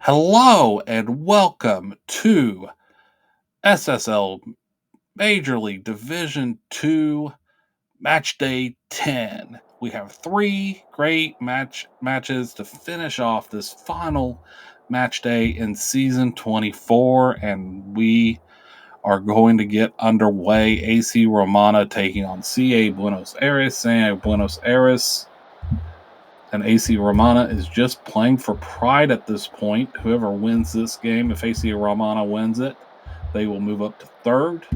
Hello and welcome to SSL Major League Division 2 Matchday 10. We have three great matches to finish off this final match day in season 24, and we are going to get underway. AC Romana taking on CA Buenos Aires. CA Buenos Aires and AC Romana is just playing for pride at this point. Whoever wins this game, if AC Romana wins it, they will move up to third.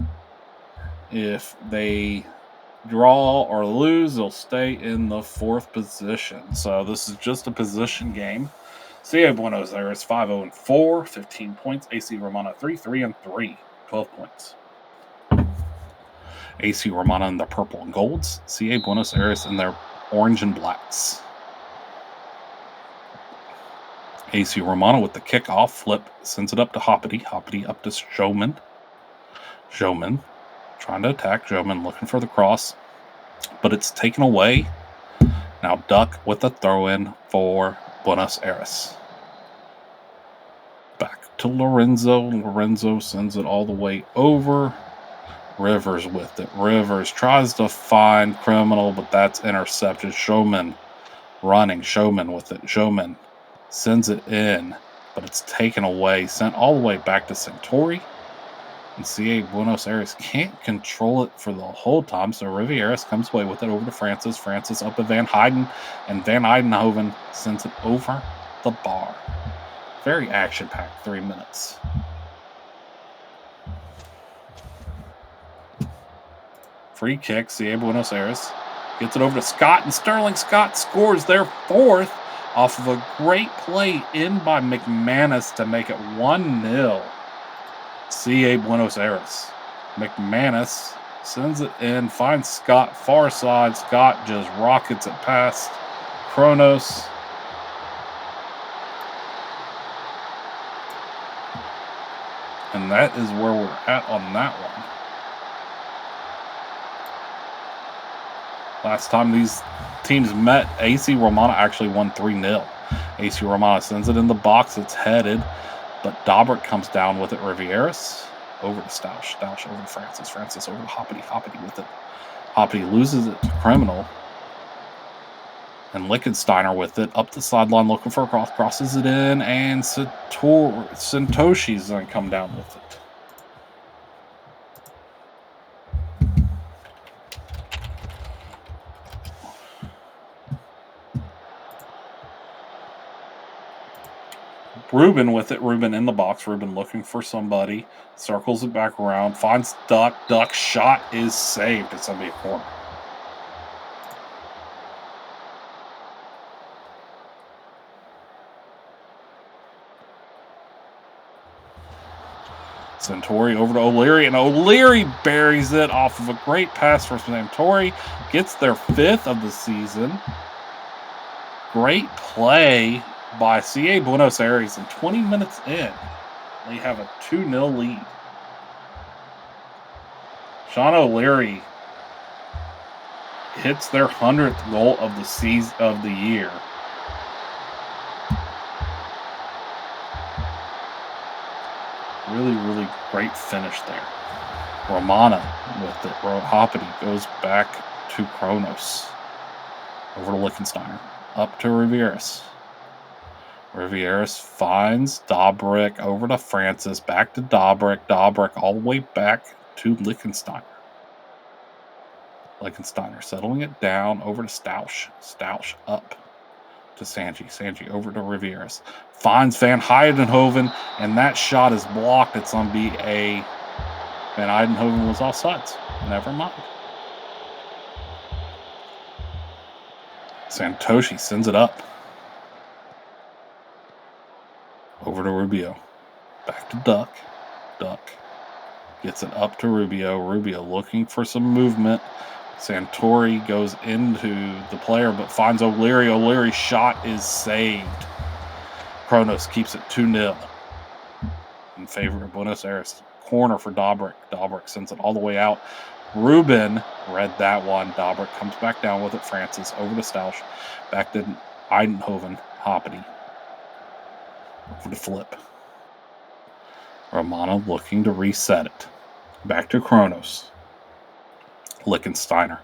If they draw or lose, they'll stay in the fourth position. So this is just a position game. CA Buenos Aires 5-0-4, 15 points. AC Romana 3-3-3, 12 points. AC Romana in their purple and golds. CA Buenos Aires in their orange and blacks. AC Romano with the kickoff flip sends it up to Hoppity. Hoppity up to Showman. Showman trying to attack. Showman looking for the cross, but it's taken away. Now Duck with the throw-in for Buenos Aires. Back to Lorenzo. Lorenzo sends it all the way over. Rivers with it. Rivers tries to find Criminal, but that's intercepted. Showman running. Showman with it. Showman sends it in, but it's taken away, sent all the way back to Centauri. And CA Buenos Aires can't control it for the whole time, so Rivieras comes away with it over to Francis. Francis up to Van Heiden, and Van Heidenhoven sends it over the bar. Very action-packed 3 minutes. Free kick, CA Buenos Aires gets it over to Scott, and Sterling Scott scores their fourth off of a great play in by McManus to make it 1-0. CA Buenos Aires. McManus sends it in, finds Scott far side. Scott just rockets it past Kronos. And that is where we're at on that one. Last time these teams met, AC Romana actually won 3-0. AC Romana sends it in the box. It's headed, but Dobrik comes down with it. Rivieras over to Stausch. Stausch over to Francis. Francis over to Hoppity. Hoppity with it. Hoppity loses it to Criminal. And Lichtensteiner with it. Up the sideline looking for a cross. Crosses it in, and Santoshi's going to come down with it. Ruben with it. Ruben in the box. Ruben looking for somebody. Circles it back around. Finds Duck. Duck shot is saved. It's going to be a corner. Centauri over to O'Leary, and O'Leary buries it off of a great pass for Centauri. Gets their fifth of the season. Great play by CA Buenos Aires, and 20 minutes in, they have a 2-0 lead. Sean O'Leary hits their 100th goal of the season of the year. Really, really great finish there. Romana with it. Hoppity goes back to Kronos. Over to Lichtensteiner. Up to Rivieras. Rivieras finds Dobrik over to Francis. Back to Dobrik. Dobrik all the way back to Lichtensteiner. Lichtensteiner settling it down over to Stausch. Stausch up to Sanji. Sanji over to Rivieras. Finds Van Heidenhoven, and that shot is blocked. It's on BA. Van Heidenhoven was offsides. Never mind. Santoshi sends it up. Over to Rubio. Back to Duck. Duck gets it up to Rubio. Rubio looking for some movement. Santori goes into the player, but finds O'Leary. O'Leary's shot is saved. Kronos keeps it 2-0 in favor of Buenos Aires. Corner for Dobrik. Dobrik sends it all the way out. Ruben read that one. Dobrik comes back down with it. Francis over to Stausch. Back to Eidenhoven. Hoppity. Over to Flip. Romana looking to reset it. Back to Kronos. Lichtensteiner.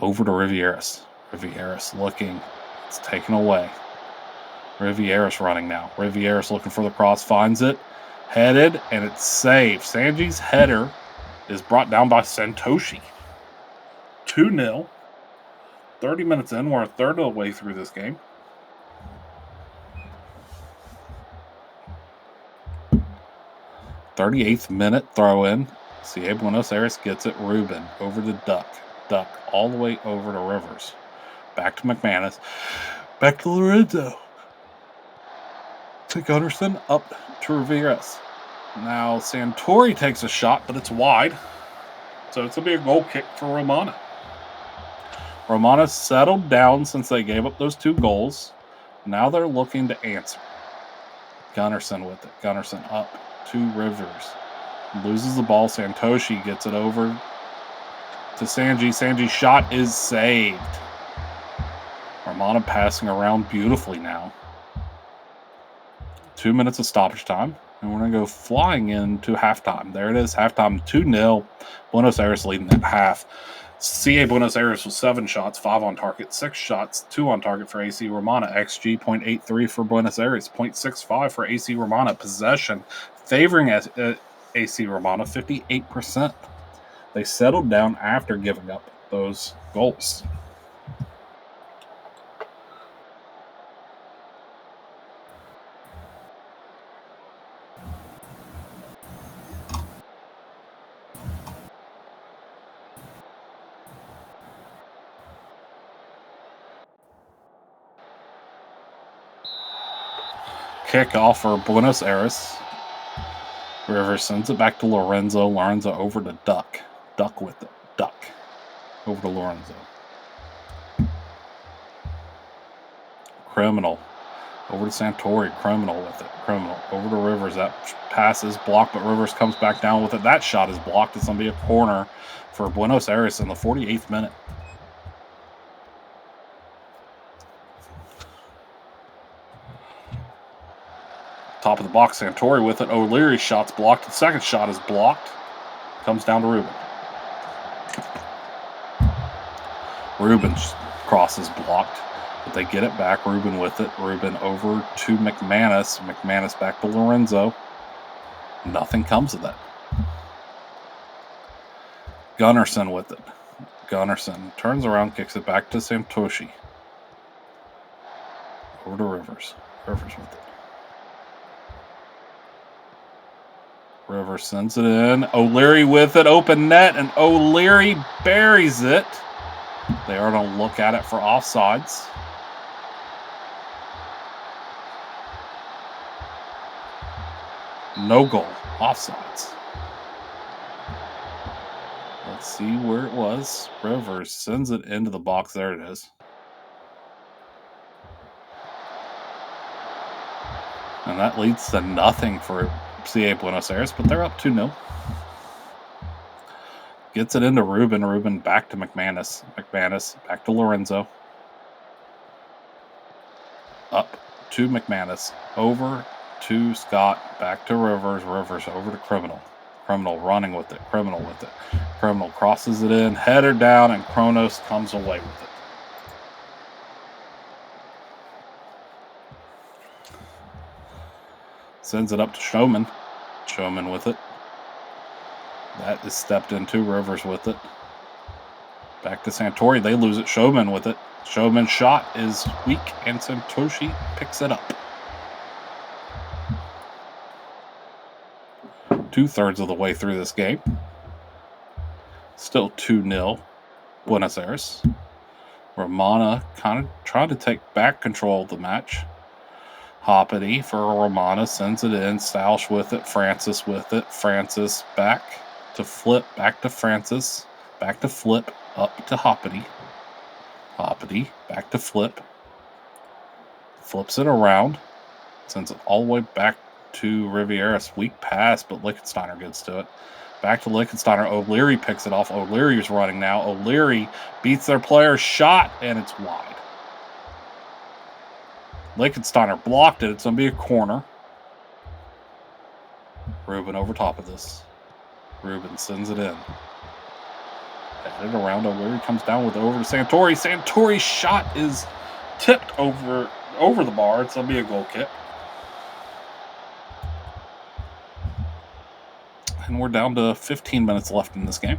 Over to Rivieras. Rivieras looking. It's taken away. Rivieras running now. Rivieras looking for the cross. Finds it. Headed. And it's saved. Sanji's header is brought down by Santoshi. 2-0. 30 minutes in. We're a third of the way through this game. '38th minute throw in. CA Buenos Aires gets it. Ruben over to Duck. Duck all the way over to Rivers. Back to McManus. Back to Lorenzo. To Gunnarsson. Up to Rivieras. Now Santori takes a shot, but it's wide. So it's going to be a goal kick for Romana. Romana settled down since they gave up those 2 goals. Now they're looking to answer. Gunnarsson with it. Gunnarsson up to Rivers. Loses the ball. Santoshi gets it over to Sanji. Sanji's shot is saved. Romana passing around beautifully now. 2 minutes of stoppage time. And we're going to go flying into halftime. There it is. Halftime 2-0. Buenos Aires leading at half. CA Buenos Aires with 7 shots, 5 on target, 6 shots, 2 on target for AC Romana. XG 0.83 for Buenos Aires, 0.65 for AC Romana. Possession favoring AC Romana, 58%. They settled down after giving up those goals. Kickoff for Buenos Aires. Rivers sends it back to Lorenzo. Lorenzo over to Duck. Duck with it. Duck. Over to Lorenzo. Criminal. Over to Santori. Criminal with it. Criminal. Over to Rivers. That pass is blocked, but Rivers comes back down with it. That shot is blocked. It's going to be a corner for Buenos Aires in the 48th minute. Top of the box, Santori with it. O'Leary's shot's blocked. The second shot is blocked. Comes down to Ruben. Ruben's cross is blocked, but they get it back. Ruben with it. Ruben over to McManus. McManus back to Lorenzo. Nothing comes of that. Gunnarsson with it. Gunnarsson turns around, kicks it back to Santoshi. Over to Rivers. Rivers with it. Rivers sends it in. O'Leary with it. Open net, and O'Leary buries it. They are going to look at it for offsides. No goal. Offsides. Let's see where it was. Rivers sends it into the box. There it is. And that leads to nothing for CA Buenos Aires, but they're up 2-0. Gets it into Ruben. Ruben back to McManus. McManus back to Lorenzo. Up to McManus. Over to Scott. Back to Rivers. Rivers over to Criminal. Criminal running with it. Criminal with it. Criminal crosses it in. Header down, and Kronos comes away with it. Sends it up to Showman. Showman with it. That is stepped into. Rivers with it. Back to Santori. They lose it. Showman with it. Showman's shot is weak, and Santoshi picks it up. 2/3 of the way through this game. Still 2-0. Buenos Aires. Romana kind of trying to take back control of the match. Hoppity for Romana, sends it in. Stausch with it. Francis with it. Francis back to Flip. Back to Francis. Back to Flip. Up to Hoppity. Hoppity. Back to Flip. Flips it around. Sends it all the way back to Rivieras. Weak pass, but Lichtensteiner gets to it. Back to Lichtensteiner. O'Leary picks it off. O'Leary's running now. O'Leary beats their player's shot, and it's wide. Lichtensteiner blocked it. It's going to be a corner. Ruben over top of this. Ruben sends it in. Headed around to where he comes down with it over to Santori. Santori's shot is tipped over the bar. It's going to be a goal kick. And we're down to 15 minutes left in this game.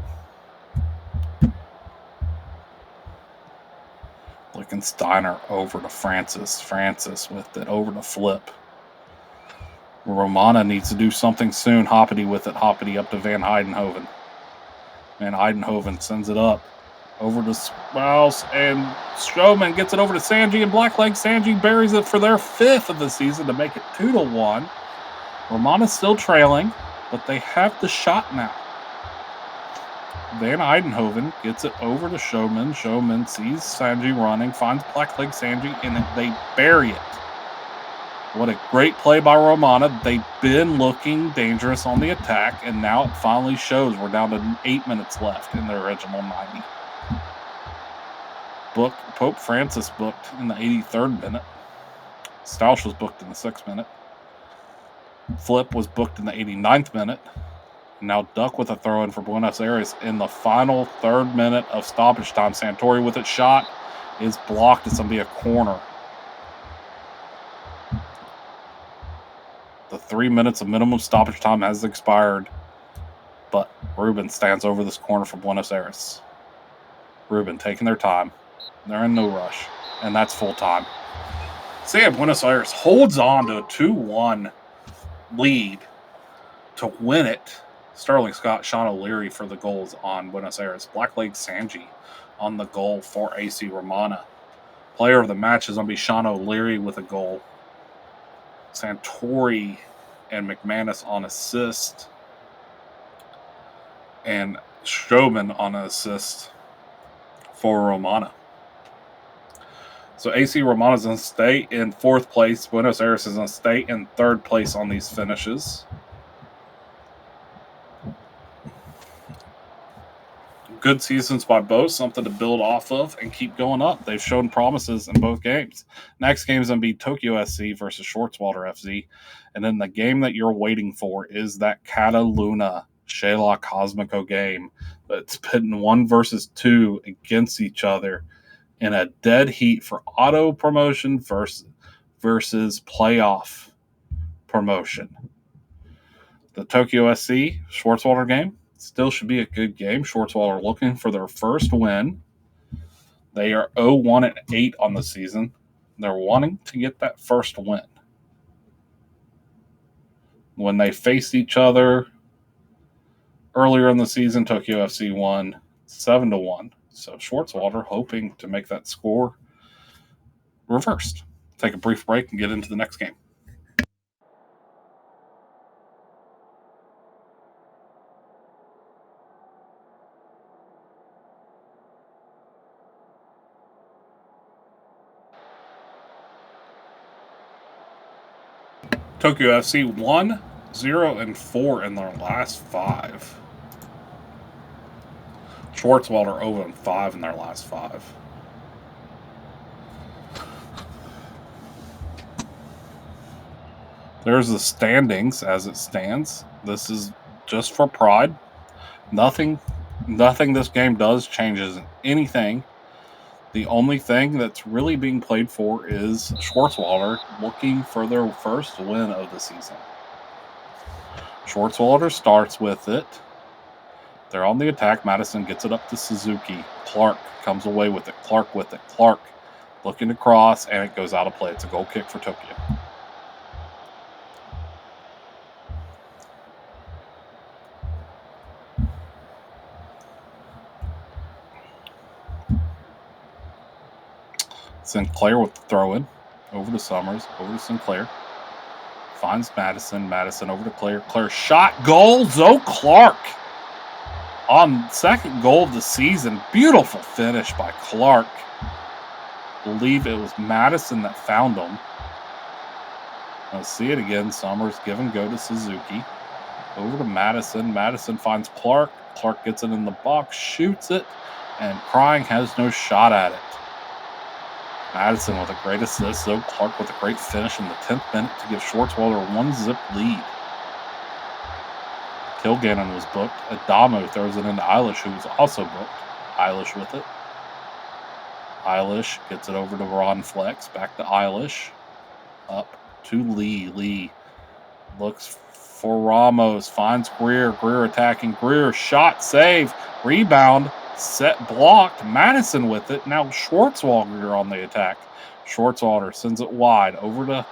Lichtensteiner over to Francis. Francis with it over to Flip. Romana needs to do something soon. Hoppity with it. Hoppity up to Van Heidenhoven. Van Heidenhoven sends it up. Over to Spouse, and Strowman gets it over to Sanji and Blackleg. Sanji buries it for their 5th of the season to make it 2-1. Romana's still trailing, but they have the shot now. Van Heidenhoven gets it over to Showman. Showman sees Sanji running, finds Blackleg Sanji, and they bury it. What a great play by Romana. They've been looking dangerous on the attack, and now it finally shows. We're down to 8 minutes left in the original 90. Pope Francis booked in the 83rd minute. Stausch was booked in the 6th minute. Flip was booked in the 89th minute. Now Duck with a throw-in for Buenos Aires in the final 3rd minute of stoppage time. Santori with its shot is blocked. It's going to be a corner. The 3 minutes of minimum stoppage time has expired, but Ruben stands over this corner for Buenos Aires. Ruben taking their time. They're in no rush, and that's full time. So Buenos Aires holds on to a 2-1 lead to win it. Sterling Scott, Sean O'Leary for the goals on Buenos Aires. Blackleg Sanji on the goal for AC Romana. Player of the match is going to be Sean O'Leary with a goal. Santori and McManus on assist. And Strowman on an assist for Romana. So AC Romana is going to stay in 4th place. Buenos Aires is going to stay in 3rd place on these finishes. Good seasons by both, something to build off of and keep going up. They've shown promises in both games. Next game is going to be Tokyo SC versus Schwarzwalder FC. And then the game that you're waiting for is that Cataluna Sheila Cosmico game that's pitting 1 versus 2 against each other in a dead heat for auto promotion versus playoff promotion. The Tokyo SC Schwarzwalder game still should be a good game. Schwarzwalder looking for their first win. They are 0-1-8 on the season. They're wanting to get that first win. When they faced each other earlier in the season, Tokyo FC won 7-1. So Schwarzwalder hoping to make that score reversed. Take a brief break and get into the next game. Tokyo FC 1-0-4 in their last 5. Schwarzwalder 0-5 in their last 5. There's the standings as it stands. This is just for pride. Nothing this game does changes anything. The only thing that's really being played for is Schwarzwalder looking for their first win of the season. Schwarzwalder starts with it. They're on the attack. Madison gets it up to Suzuki. Clark comes away with it. Clark with it. Clark looking to cross, and it goes out of play. It's a goal kick for Tokyo. Sinclair with the throw-in. Over to Summers. Over to Sinclair. Finds Madison. Madison over to Claire. Claire shot. Goal. Zoe Clark. On second goal of the season. Beautiful finish by Clark. Believe it was Madison that found him. Let's see it again. Summers give and go to Suzuki. Over to Madison. Madison finds Clark. Clark gets it in the box. Shoots it. And Crying has no shot at it. Madison with a great assist, though. Clark with a great finish in the 10th minute to give Schwartzwalder a 1-zip lead. Kilgannon was booked. Adamo throws it into Eilish, who was also booked. Eilish with it. Eilish gets it over to Ron Flex. Back to Eilish. Up to Lee. Lee looks for Ramos. Finds Greer. Greer attacking. Greer shot, save, rebound, set, blocked. Madison with it. Now Schwartzwalder on the attack. Schwartzwalder sends it wide over to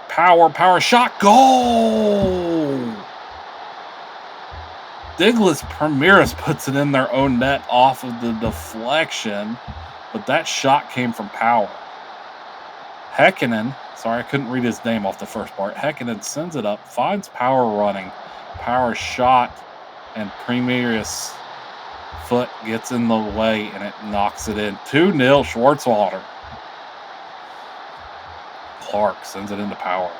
Power shot, goal! Douglas Ramirez puts it in their own net off of the deflection, but that shot came from Power. Heikkinen, sorry, I couldn't read his name off the first part. Heikkinen sends it up, finds Power running. Power shot, and Ramirez foot gets in the way, and it knocks it in. 2-0 Schwartzwalder. Clark sends it into Power.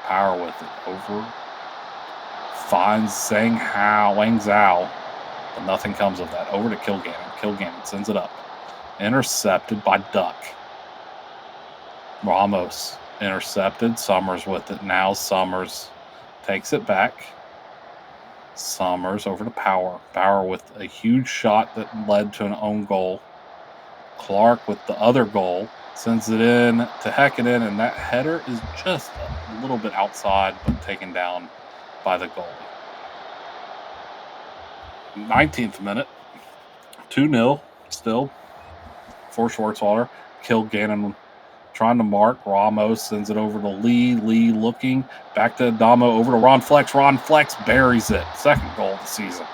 Power with it over. Finds Wang Zhao, but nothing comes of that. Over to Kilgannon. Kilgannon sends it up. Intercepted by Duck. Ramos intercepted. Summers with it. Now Summers takes it back. Summers over to Power. Power with a huge shot that led to an own goal. Clark with the other goal. Sends it in to Heikkinen, and that header is just a little bit outside, but taken down by the goalie. 19th minute. 2-0 still for Schwartzwalder. Kilgannon trying to mark. Ramos sends it over to Lee. Lee looking. Back to Adamo. Over to Ron Flex. Ron Flex buries it. Second goal of the season.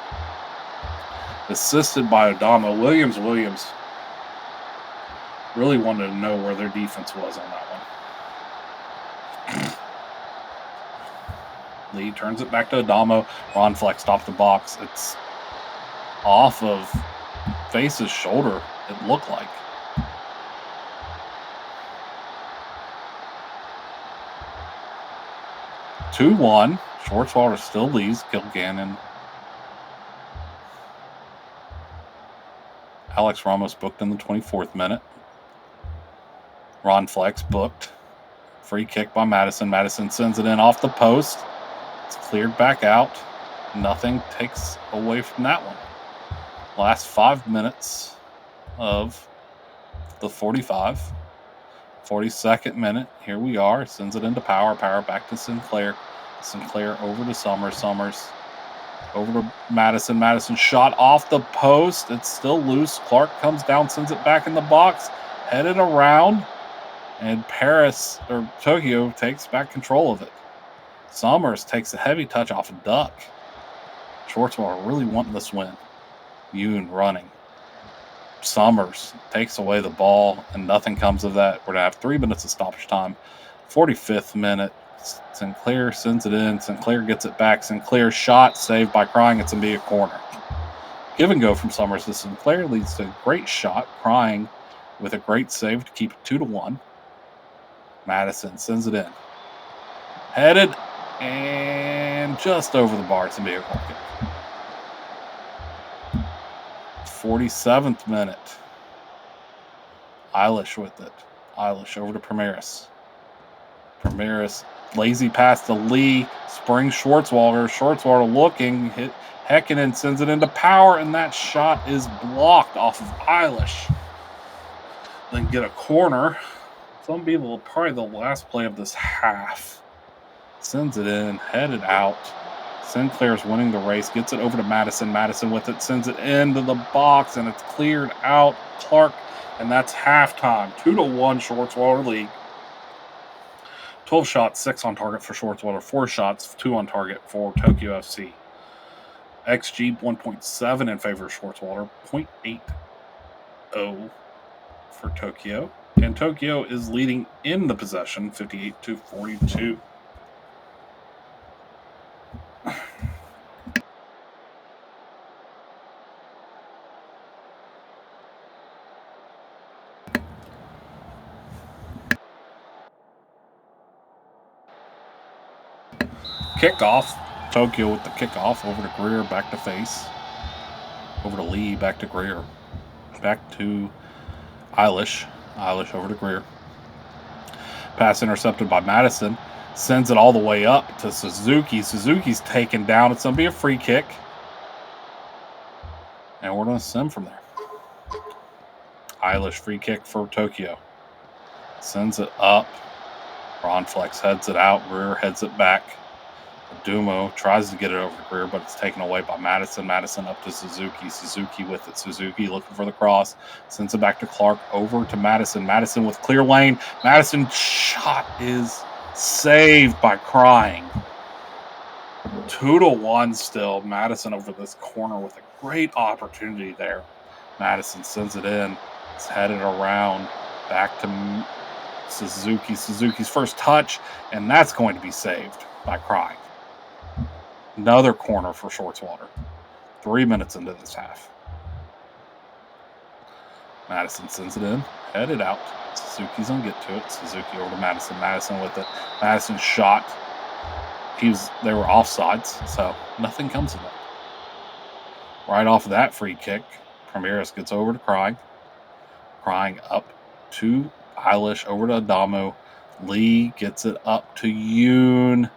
Assisted by Adamo. Williams really wanted to know where their defense was on that one. Lee turns it back to Adamo. Ron Flex stopped the box. It's off of Face's shoulder, it looked like. (2-1). Schwartzwalder still leads. Kilgannon. Alex Ramos booked in the 24th minute. Ron Flex booked. Free kick by Madison. Madison sends it in off the post. It's cleared back out. Nothing takes away from that one. Last 5 minutes of the 45. 42nd minute. Here we are. Sends it into Power. Power back to Sinclair. Sinclair over to Summers. Summers over to Madison. Madison shot off the post. It's still loose. Clark comes down, sends it back in the box. Headed around. And Tokyo takes back control of it. Summers takes a heavy touch off of Duck. Schwartzwalder really wanting this win. Yoon running. Summers takes away the ball, and nothing comes of that. We're going to have 3 minutes of stoppage time. 45th minute. Sinclair sends it in. Sinclair gets it back. Sinclair shot saved by Crying. It's going to be a corner. Give and go from Summers to Sinclair leads to a great shot. Crying with a great save to keep it 2-1. Madison sends it in. Headed and just over the bar. It's going to be a goal kick. 47th minute. Eilish with it. Eilish over to Ramirez. Ramirez, lazy pass to Lee. Springs Schwartzwalder. Schwartzwalder looking. Hit Heikkinen, sends it into Power, and that shot is blocked off of Eilish. Then get a corner. It's going to be probably the last play of this half. Sends it in, headed out. Sinclair's winning the race, gets it over to Madison. Madison with it, sends it into the box, and it's cleared out. Clark, and that's halftime. 2-1 Schwartzwalder lead. 12 shots, 6 on target for Schwartzwalder, 4 shots, 2 on target for Tokyo FC. XG 1.7 in favor of Schwartzwalder, 0.80 for Tokyo. And Tokyo is leading in the possession, 58-42. Kickoff. Tokyo with the kickoff over to Greer, back to Face. Over to Lee, back to Greer. Back to Eilish. Eilish over to Greer. Pass intercepted by Madison. Sends it all the way up to Suzuki. Suzuki's taken down. It's going to be a free kick. And we're going to sim from there. Eilish free kick for Tokyo. Sends it up. Ron Flex heads it out. Greer heads it back. Dumo tries to get it over to Greer, but it's taken away by Madison. Madison up to Suzuki. Suzuki with it. Suzuki looking for the cross. Sends it back to Clark. Over to Madison. Madison with clear lane. Madison's shot is saved by Crying. 2-1 still. Madison over this corner with a great opportunity there. Madison sends it in. It's headed around. Back to Suzuki. Suzuki's first touch, and that's going to be saved by Crying. Another corner for Schwartzwater. 3 minutes into this half. Madison sends it in. Headed out. Suzuki's going to get to it. Suzuki over to Madison. Madison with it. Madison's shot. They were offsides, so nothing comes of it. Right off of that free kick, Ramirez gets over to Crying. Crying up to Eilish, over to Adamu. Lee gets it up to Yoon.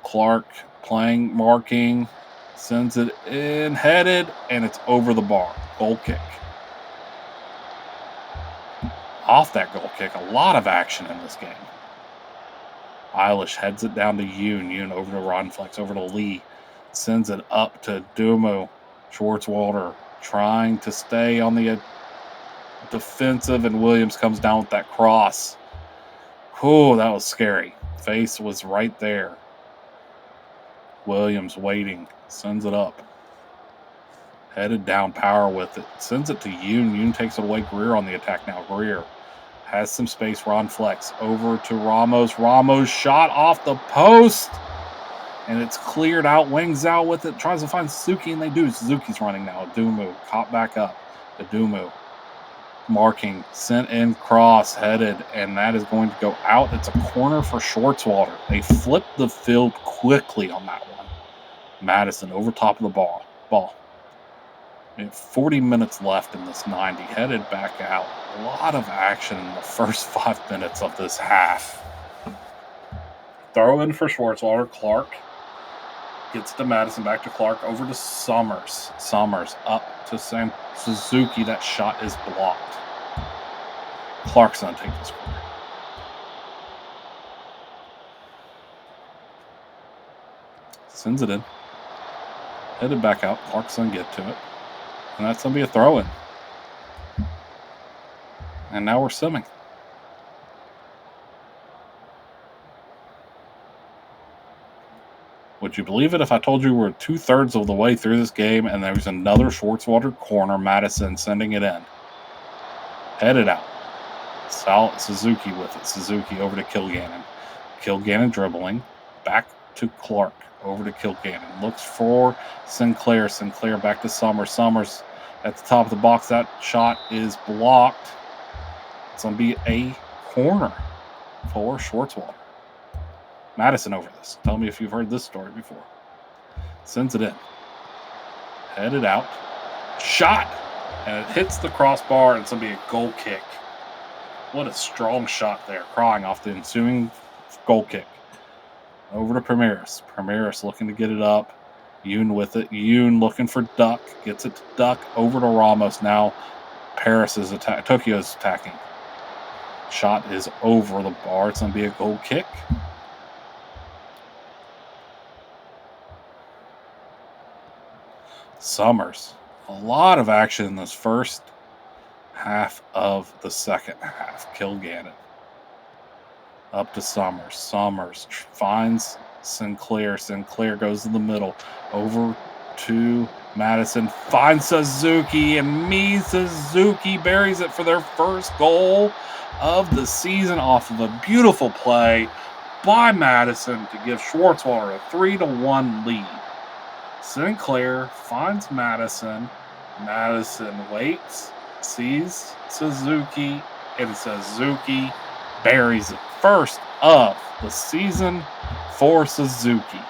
Clark playing, marking, sends it in, headed, and it's over the bar. Goal kick. Off that goal kick, a lot of action in this game. Eilish heads it down to Yoon. Yoon over to Ron Flex, over to Lee. Sends it up to Dumo. Schwartzwalder trying to stay on the defensive, and Williams comes down with that cross. Whew, that was scary. Face was right there. Williams waiting. Sends it up. Headed down, power with it. Sends it to Yoon. Yoon takes it away. Greer on the attack now. Greer has some space. Ron Flex over to Ramos. Ramos shot off the post. And it's cleared out. Wings out with it. Tries to find Suzuki, and they do. Suzuki's running now. Adumu caught back up. Adumu marking. Sent in, cross, headed. And that is going to go out. It's a corner for Schwartzwalder. They flipped the field quickly on that one. Madison over top of the ball. 40 minutes left in this 90. Headed back out. A lot of action in the first 5 minutes of this half. Throw in for Schwartzwalder. Clark gets to Madison, back to Clark, over to Summers. Summers up to Suzuki. That shot is blocked. Clark's going to take this corner. Sends it in. Headed back out. Clark's going to get to it. And that's going to be a throw-in. And now we're simming. Would you believe it if I told you we're 2/3 of the way through this game and there's another Schwartzwalder corner, Madison sending it in. Headed out. Suzuki with it. Suzuki over to Kilgannon. Kilgannon dribbling. Back to Clark. Over to Kilgannon. Looks for Sinclair. Sinclair back to Summers. Summers at the top of the box. That shot is blocked. It's going to be a corner for Schwartzwalder. Madison over this. Tell me if you've heard this story before. Sends it in. Headed out. Shot. And it hits the crossbar, and it's going to be a goal kick. What a strong shot there. Crying off the ensuing goal kick. Over to Ramirez. Ramirez looking to get it up. Yoon with it. Yoon looking for Duck. Gets it to Duck. Over to Ramos. Now Paris is Tokyo's attacking. Shot is over the bar. It's going to be a goal kick. Summers. A lot of action in this first half of the second half. Kilgannon. Up to Summers. Summers finds Sinclair. Sinclair goes in the middle. Over to Madison. Finds Suzuki. And Suzuki buries it for their first goal of the season off of a beautiful play by Madison to give Schwartzwalder a 3-1 lead. Sinclair finds Madison. Madison waits, sees Suzuki, and Suzuki buries it. First of the season for Suzuki.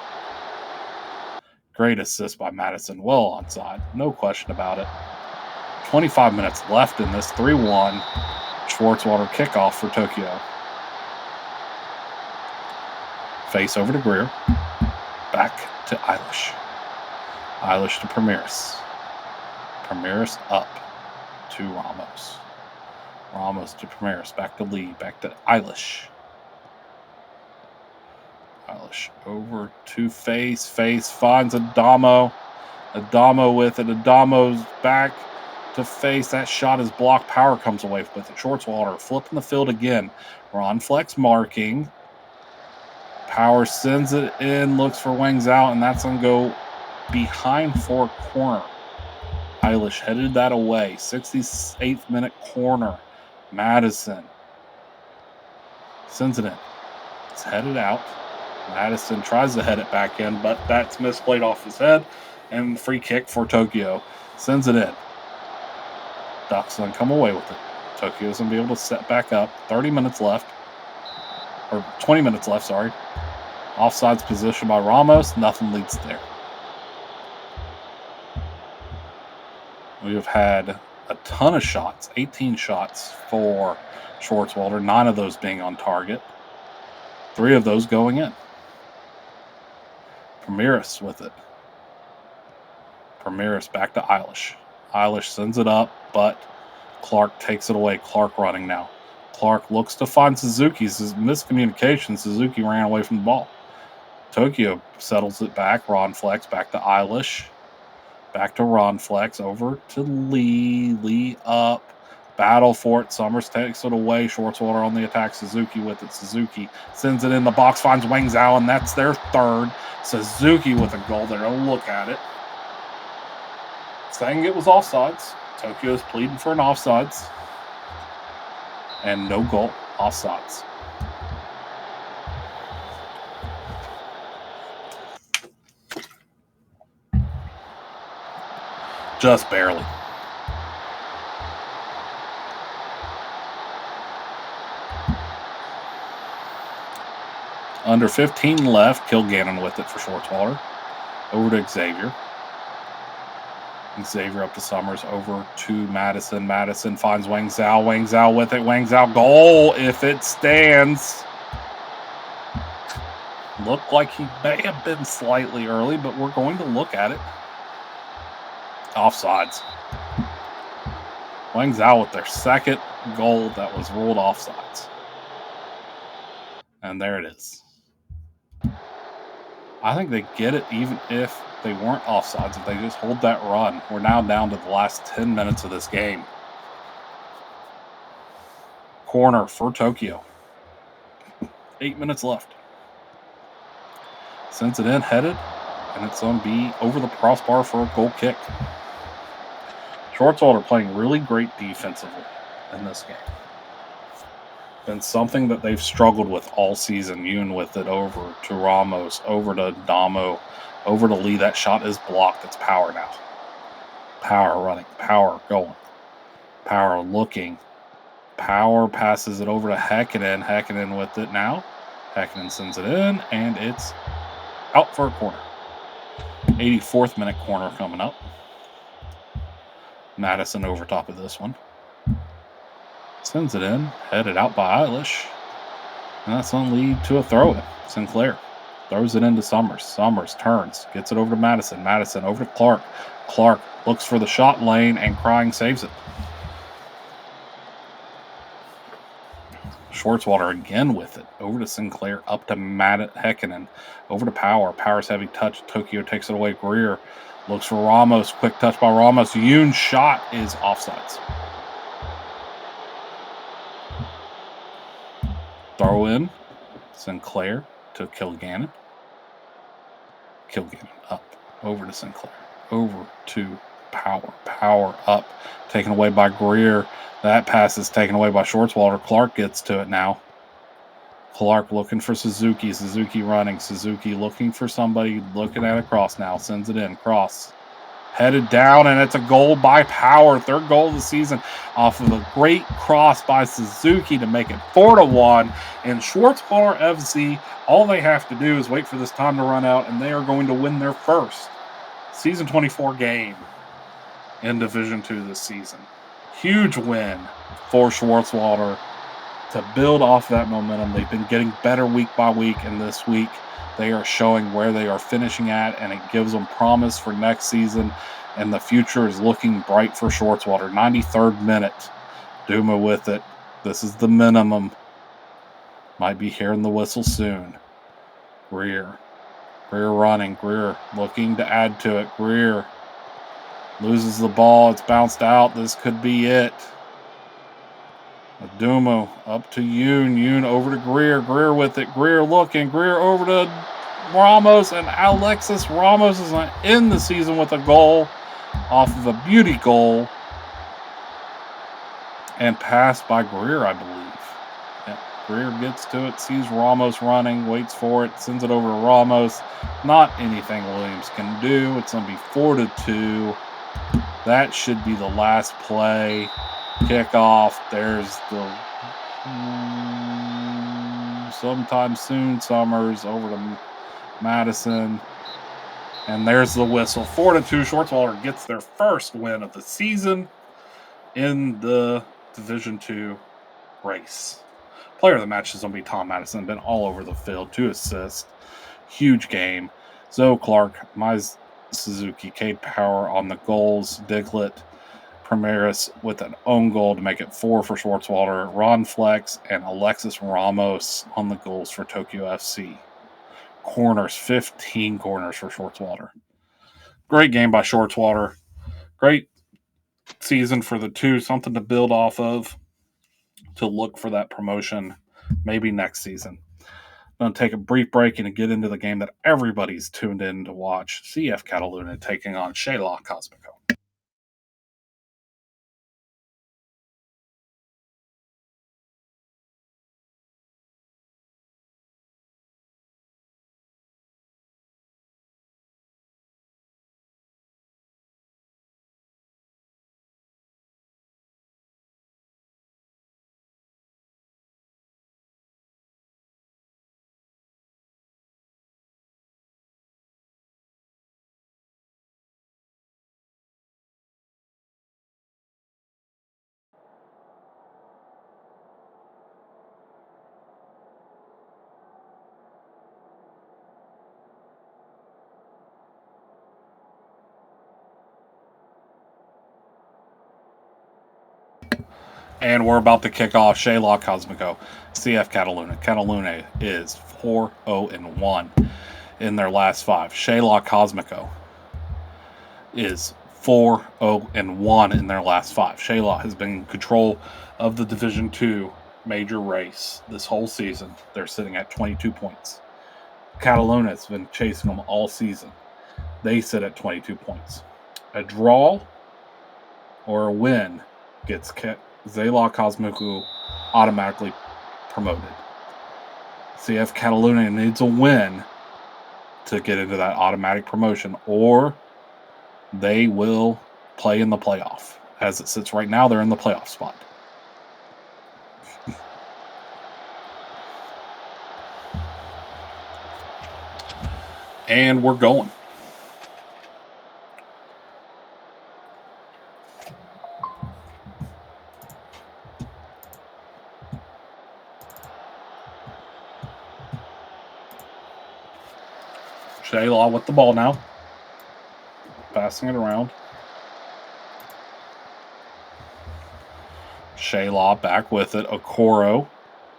Great assist by Madison. Well onside. No question about it. 25 minutes left in this 3-1 Schwartzwalder kickoff for Tokyo. Face over to Greer. Back to Eilish. Eilish to Premiris. Premiris up to Ramos. Ramos to Premiris. Back to Lee. Back to Eilish. Eilish over to Face. Face finds Adamo. Adamo with it. Adamo's back to Face. That shot is blocked. Power comes away with it. Schwartzwalder flipping the field again. Ron Flex marking. Power sends it in, looks for Wings out, and that's going to go behind for a corner. Eilish headed that away. 68th minute corner. Madison sends it in. It's headed out. Madison tries to head it back in, but that's misplayed off his head. And free kick for Tokyo. Sends it in. Ducks going to come away with it. Tokyo's going to be able to set back up. 30 minutes left. Or 20 minutes left, sorry. Offsides position by Ramos. Nothing leads there. We have had a ton of shots. 18 shots for Schwartzwalder. 9 of those being on target. 3 of those going in. Premiris with it. Premiris back to Eilish. Eilish sends it up, but Clark takes it away. Clark running now. Clark looks to find Suzuki. This is miscommunication. Suzuki ran away from the ball. Tokyo settles it back. Ron Flex back to Eilish. Back to Ron Flex. Over to Lee. Lee up. Battle for it. Summers takes it away. Schwartzwalder on the attack. Suzuki with it. Suzuki sends it in the box. Finds Wang Zhao, and that's their third. Suzuki with a goal. They're going to look at it. Saying it was offsides. Tokyo is pleading for an offsides. And no goal. Offsides. Just barely. Under 15 left. Kilgannon with it for Schwartzwalder. Over to Xavier. Xavier up to Summers. Over to Madison. Madison finds Wang Zhao. Wang Zhao with it. Wang Zhao goal if it stands. Looked like he may have been slightly early, but we're going to look at it. Offsides. Wang Zhao with their second goal that was ruled offsides. And there it is. I think they get it even if they weren't offsides. If they just hold that run. We're now down to the last 10 minutes of this game. Corner for Tokyo. 8 minutes left. Sends it in, headed, and it's going to be over the crossbar for a goal kick. Schwartzwalder playing really great defensively in this game. Been something that they've struggled with all season. Yoon with it over to Ramos, over to Damo, over to Lee. That shot is blocked. It's Power now. Power running. Power going. Power looking. Power passes it over to Häkkinen. Häkkinen with it now. Häkkinen sends it in, and it's out for a corner. 84th minute corner coming up. Madison over top of this one. Sends it in. Headed out by Eilish. And that's going to lead to a throw-in. Sinclair throws it into Summers. Summers turns. Gets it over to Madison. Madison over to Clark. Clark looks for the shot lane, and Crying saves it. Schwartzwalder again with it. Over to Sinclair. Up to Häkkinen. Over to Power. Power's heavy touch. Tokyo takes it away. Greer looks for Ramos. Quick touch by Ramos. Yoon's shot is offsides. Throw in. Sinclair to Kilgannon. Kilgannon up. Over to Sinclair. Over to Power. Power up. Taken away by Greer. That pass is taken away by Schwartzwalder. Clark gets to it now. Clark looking for Suzuki. Suzuki running. Suzuki looking for somebody. Looking at a cross now. Sends it in. Cross. Headed down, and it's a goal by Power. Third goal of the season off of a great cross by Suzuki to make it 4-1. And Schwartzwalder FC, all they have to do is wait for this time to run out, and they are going to win their first Season 24 game. in Division II this season. Huge win for Schwartzwalder to build off that momentum. They've been getting better week by week, and this week they are showing where they are finishing at, and it gives them promise for next season, and the future is looking bright for Schwartzwalder. 93rd minute. Duma with it. This is the minimum. Might be hearing the whistle soon. Greer running. Greer looking to add to it. Greer loses the ball. It's bounced out. This could be it. Duma up to Yoon. Yoon over to Greer. Greer with it. Greer looking. Greer over to Ramos. And Alexis Ramos is going to end the season with a goal off of a beauty goal. And passed by Greer, I believe. Yeah, Greer gets to it, sees Ramos running, waits for it, sends it over to Ramos. Not anything Williams can do. It's going to be 4-2. That should be the last play. Kickoff. There's the sometime soon Summers over to Madison. And there's the whistle. 4-2. Schwartzwalder gets their first win of the season in the Division II race. Player of the match is going to be Tom Madison. Been all over the field. 2 assists. Huge game. Zoe Clark, Mize Suzuki, Cade Power on the goals. Diglett, Primaris with an own goal to make it 4 for Schwartzwalder. Ron Flex and Alexis Ramos on the goals for Tokyo FC. Corners, 15 corners for Schwartzwalder. Great game by Schwartzwalder. Great season for the 2. Something to build off of, to look for that promotion maybe next season. I'm going to take a brief break and get into the game that everybody's tuned in to watch. CF Cataluna taking on Shayla Cosmico. And we're about to kick off Shayla Cosmico, CF Cataluna. Cataluna is 4-0-1 in their last 5. Shayla Cosmico is 4-0-1 in their last 5. Shayla has been in control of the Division II major race this whole season. They're sitting at 22 points. Cataluna has been chasing them all season. They sit at 22 points. A draw or a win gets Zayla Cosmico automatically promoted. CF Cataluna needs a win to get into that automatic promotion, or they will play in the playoff. As it sits right now, they're in the playoff spot. And we're going. Shayla with the ball now. Passing it around. Shayla back with it. Okoro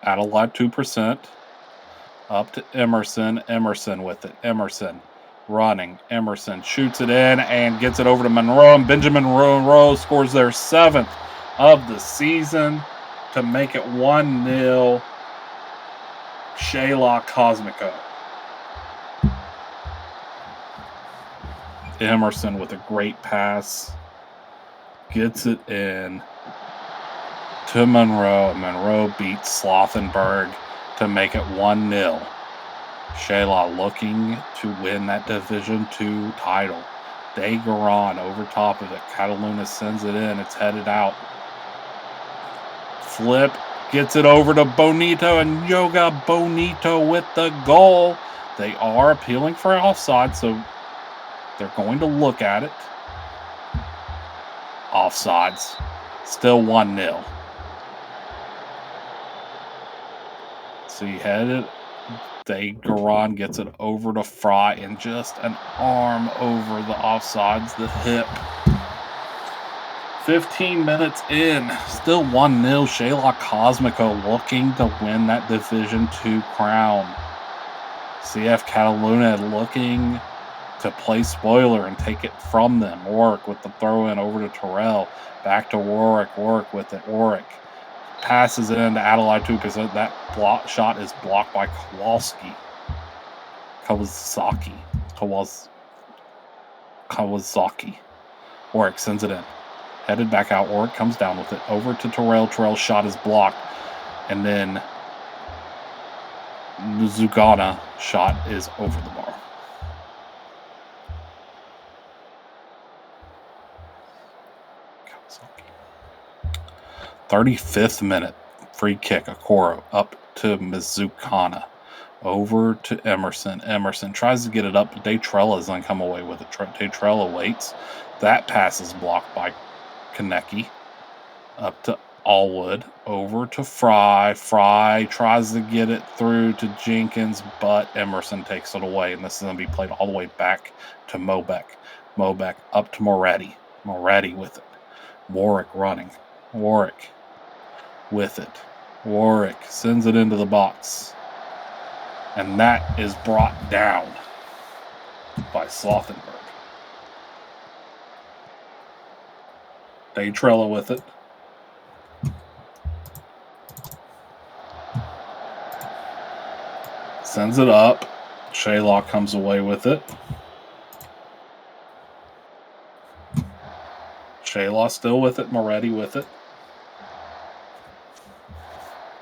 at a lot 2%. Up to Emerson. Emerson with it. Emerson running. Emerson shoots it in and gets it over to Monroe. And Benjamin Monroe scores their 7th of the season to make it 1-0. Shayla Cosmico. Emerson with a great pass. Gets it in to Monroe. Monroe beats Slothenberg to make it 1-0. Shayla looking to win that Division II title. Degaron over top of it. Cataluna sends it in. It's headed out. Flip. Gets it over to Bonito, and Yoga Bonito with the goal. They are appealing for offside, so they're going to look at it. Offsides. Still 1-0. See, headed. Garon gets it over to Fry and just an arm over the offsides, the hip. 15 minutes in, still 1-0. Shayla Cosmico looking to win that Division II crown. CF Cataluna looking to play spoiler and take it from them. Warwick with the throw in over to Terrell. Back to Warwick. Warwick with it. Warwick passes it into Adelaide 2%. That block shot is blocked by Kowalski. Kawasaki. Warwick sends it in. Headed back out. Warwick comes down with it. Over to Terrell. Terrell's shot is blocked. And then Zugana shot is over the bar. Kawasaki. 35th minute. Free kick. Okoro up to Mizukana. Over to Emerson. Emerson tries to get it up, but Daytrella doesn't come away with it. Daytrella waits. That pass is blocked by Konecki. Up to Allwood. Over to Fry. Fry tries to get it through to Jenkins, but Emerson takes it away. And this is going to be played all the way back to Mobeck. Mobeck up to Moretti. Moretti with it. Warwick running. Warwick with it. Warwick sends it into the box. And that is brought down by Slothenberg. Daytrella with it. Sends it up. Shaylock comes away with it. Shaylaw still with it. Moretti with it.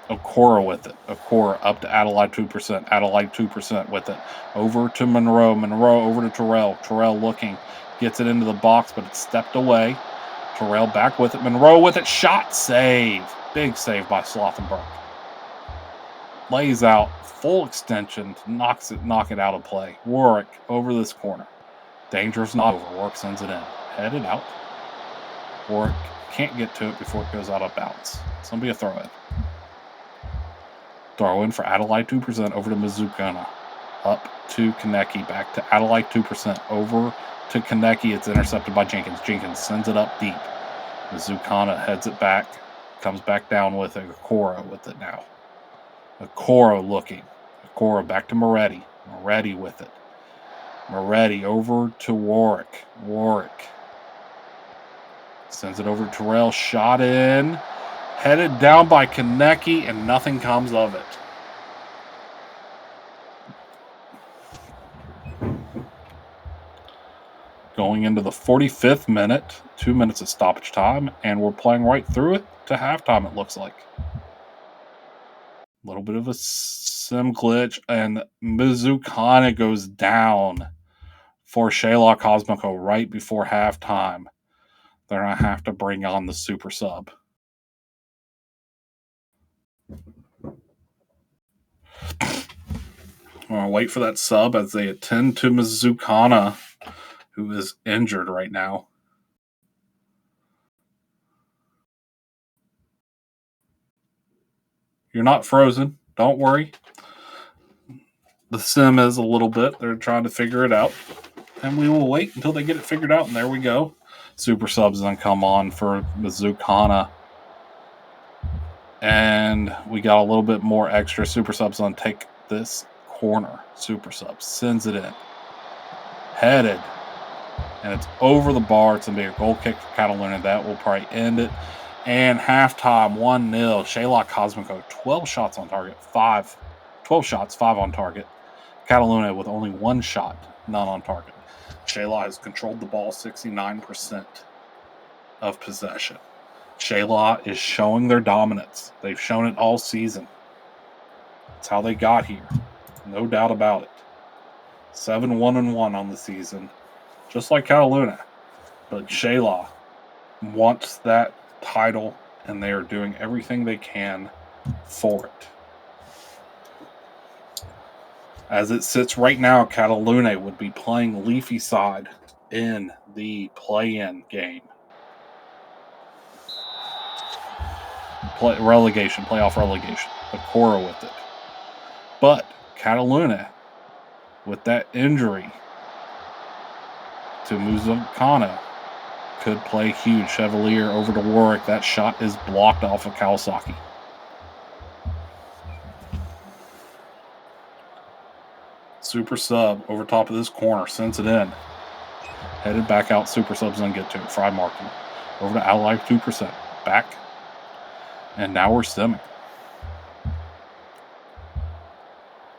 Okora with it. Okora up to Adelaide 2%. Adelaide 2% with it. Over to Monroe. Monroe over to Terrell. Terrell looking. Gets it into the box, but it's stepped away. Terrell back with it. Monroe with it. Shot save. Big save by Slothenberg. Lays out. Full extension. Knock it out of play. Warwick over this corner. Dangerous not over. Warwick sends it in. Headed out. Warwick can't get to it before it goes out of bounds. It's going to be a throw in. Throw in for Adelaide 2% over to Mizukana. Up to Konecki. Back to Adelaide 2%. Over to Konecki. It's intercepted by Jenkins. Jenkins sends it up deep. Mizukana heads it back. Comes back down with it. Okoro with it now. Okoro looking. Okoro back to Moretti. Moretti with it. Moretti over to Warwick. Warwick sends it over to Terrell. Shot in. Headed down by Konecki, and nothing comes of it. Going into the 45th minute, 2 minutes of stoppage time, and we're playing right through it to halftime, it looks like. A little bit of a sim glitch, and Mizukana goes down for Shayla Cosmico right before halftime. They're going to have to bring on the super sub. I'm going to wait for that sub as they attend to Mizukana, who is injured right now. You're not frozen. Don't worry. The sim is a little bit. They're trying to figure it out. And we will wait until they get it figured out. And there we go. Super subs then come on for Mizukana. And we got a little bit more extra. Super subs on take this corner. Super subs sends it in. Headed. And it's over the bar. It's going to be a goal kick for Cataluna. That will probably end it. And halftime, 1-0. Shayla Cosmico, 12 shots on target. 12 shots, 5 on target. Cataluna with only 1 shot, none on target. Shayla has controlled the ball 69% of possession. Shayla is showing their dominance. They've shown it all season. That's how they got here. No doubt about it. 7-1-1 on the season. Just like Cataluna. But Shayla wants that title, and they are doing everything they can for it. As it sits right now, Cataluna would be playing Leafy side in the play-in game. playoff relegation. Okoro with it. But Cataluna, with that injury to Muzukana, could play huge. Chevalier over to Warwick. That shot is blocked off of Kawasaki. Super sub over top of this corner. Sends it in. Headed back out. Super sub's going to get to it. Fry marking. Over to Ally 2%. Back. And now we're simming.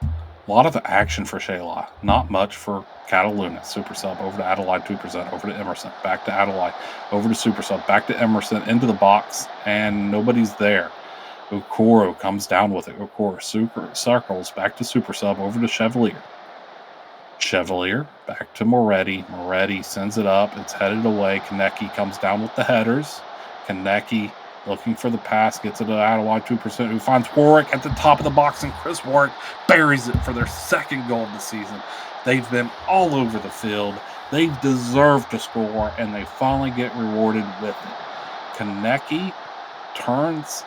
A lot of action for Shayla. Not much for Cataluna. Super sub over to Adelaide 2%. Over to Emerson. Back to Adelaide. Over to super sub. Back to Emerson. Into the box. And nobody's there. Okoro comes down with it. Okoro circles. Back to super sub. Over to Chevalier. Chevalier. Back to Moretti. Moretti sends it up. It's headed away. Kaneki comes down with the headers. Kaneki looking for the pass, gets it to Adelaide 2%, who finds Warwick at the top of the box, and Chris Warwick buries it for their second goal of the season. They've been all over the field. They deserve to score, and they finally get rewarded with it. Kaneki turns,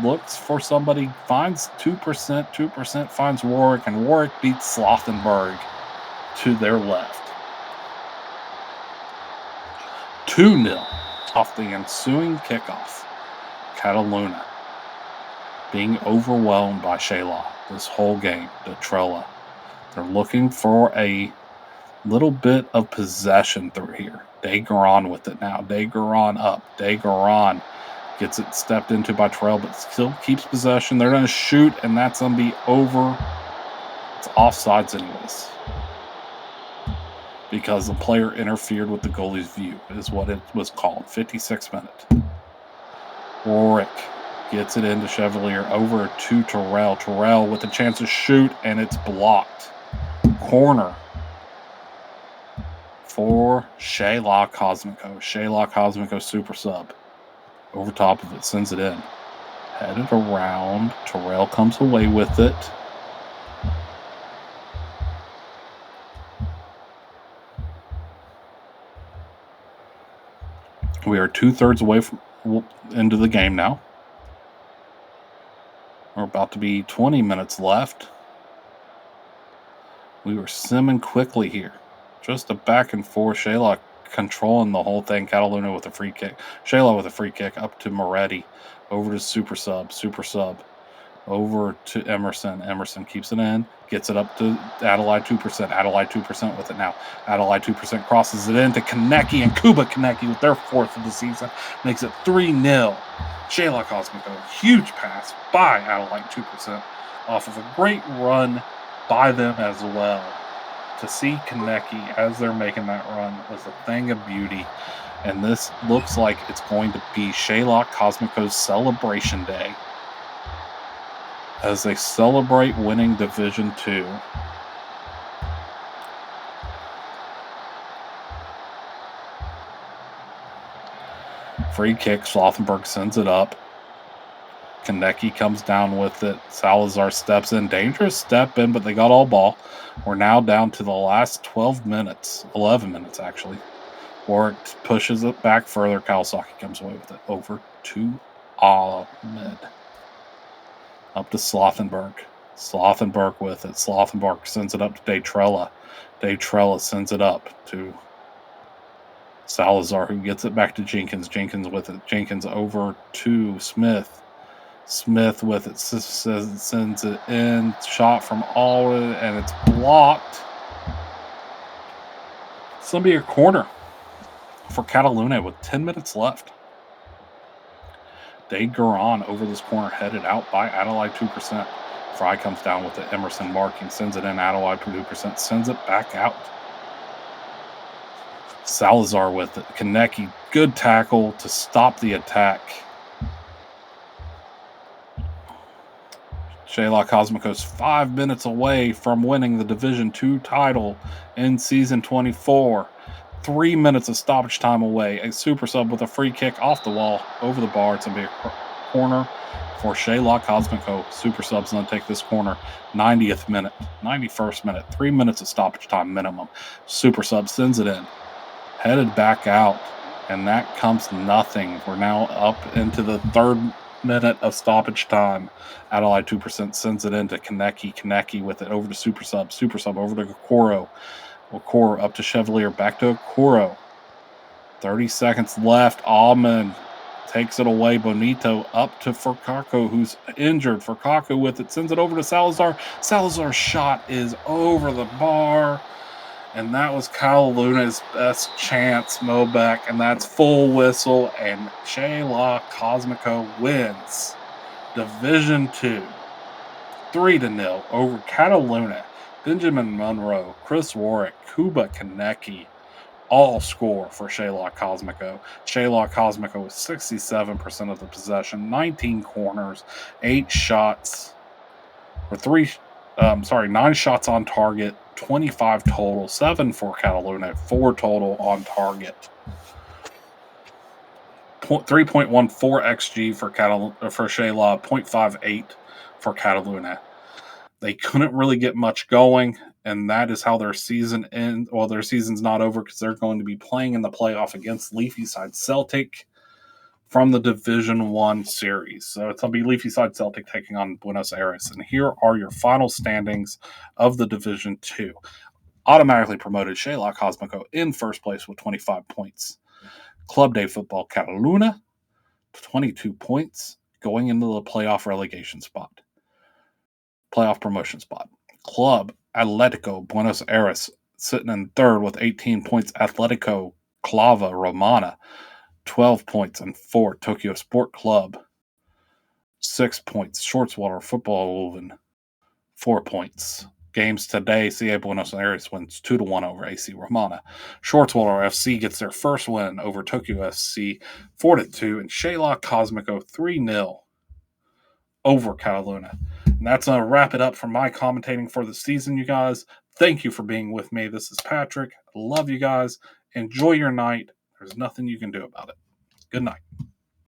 looks for somebody, finds 2%, finds Warwick, and Warwick beats Slothenberg to their left. 2-0 off the ensuing kickoff. Cataluna being overwhelmed by Shayla this whole game. Detrella. They're looking for a little bit of possession through here. Degaron with it now. Degaron up. Degaron gets it stepped into by Terrell, but still keeps possession. They're going to shoot, and that's going to be over. It's offsides anyways, because the player interfered with the goalie's view, is what it was called. 56 minutes. Warwick gets it into Chevalier, over to Terrell. Terrell with a chance to shoot, and it's blocked. Corner for Shayla Cosmico. Shayla Cosmico super sub. Over top of it, sends it in. Headed around. Terrell comes away with it. We are 2/3 away from into the game now. We're about to be 20 minutes left. We were simming quickly here. Just a back and forth. Shayla controlling the whole thing. Cataluna with a free kick. Shayla with a free kick up to Moretti. Over to super sub. Super sub. Over to Emerson. Emerson keeps it in. Gets it up to Adelaide 2%. Adelaide 2% with it now. Adelaide 2% crosses it into Kaneki, and Kuba Kaneki with their fourth of the season makes it 3-0. Shayla Cosmico, huge pass by Adelaide 2% off of a great run by them as well. To see Kaneki as they're making that run was a thing of beauty. And this looks like it's going to be Shayla Cosmico's celebration day as they celebrate winning Division 2. Free kick, Slothenberg sends it up. Kaneki comes down with it. Salazar steps in. Dangerous step in, but they got all ball. We're now down to the last 11 minutes actually. Warwick pushes it back further. Kawasaki comes away with it. Over to Ahmed. Up to Slothenberg. Slothenberg with it. Slothenberg sends it up to Detrella. Detrella sends it up to Salazar, who gets it back to Jenkins. Jenkins with it. Jenkins over to Smith. Smith with it. Sends it in. Shot from Alwood, and it's blocked. It's going to be a corner for Cataluna with 10 minutes left. Degaron over this corner, headed out by Adelaide 2%. Fry comes down with it. Emerson marking, sends it in. Adelaide 2%, sends it back out. Salazar with it. Kaneki, good tackle to stop the attack. Shayla Cosmico's 5 minutes away from winning the Division 2 title in Season 24. 3 minutes of stoppage time away. A super sub with a free kick off the wall, over the bar. It's going to be a corner for Shayla Cosmico. Super sub's going to take this corner. 90th minute, 91st minute. 3 minutes of stoppage time minimum. Super sub sends it in. Headed back out, and that comes nothing. We're now up into the third minute of stoppage time. Adelaide 2% sends it into Kaneki. Kaneki with it over to Super Sub. Super Sub over to Okoro. Okoro up to Chevalier. Back to Okoro. 30 seconds left. Almond takes it away. Bonito up to Furcako, who's injured. Furcako with it. Sends it over to Salazar. Salazar's shot is over the bar. And that was Kyle Luna's best chance, Mobeck. And that's full whistle. And Shayla Cosmico wins Division 2 3-0 over Cataluna. Benjamin Monroe, Chris Warwick, Kuba Kaneki all score for Shayla Cosmico. Shayla Cosmico with 67% of the possession, 19 corners, 8 shots, or 9 shots on target, 25 total, 7 for Cataluna, 4 total on target. 3.14 XG for Shayla, 0.58 for Cataluna. They couldn't really get much going, and that is how their season ends. Well, their season's not over because they're going to be playing in the playoff against Leafyside Celtic from the Division 1 series. So it's going to be Leafyside Celtic taking on Buenos Aires. And here are your final standings of the Division 2. Automatically promoted Shayla Cosmico in first place with 25 points. Club Day Football Cataluna, 22 points, going into the playoff relegation spot. Playoff promotion spot. Club Atletico Buenos Aires sitting in third with 18 points. Atletico Clava Romana, 12 points, and fourth. Tokyo Sport Club, 6 points. Schwarzwälder Football Löwen, 4 points. Games today, CA Buenos Aires wins 2-1 over AC Romana. Schwarzwälder FC gets their first win over Tokyo SC, 4-2, and Shayla Cosmico 3-0 over Cataluna. And that's going to wrap it up for my commentating for the season, you guys. Thank you for being with me. This is Patrick. I love you guys. Enjoy your night. There's nothing you can do about it. Good night.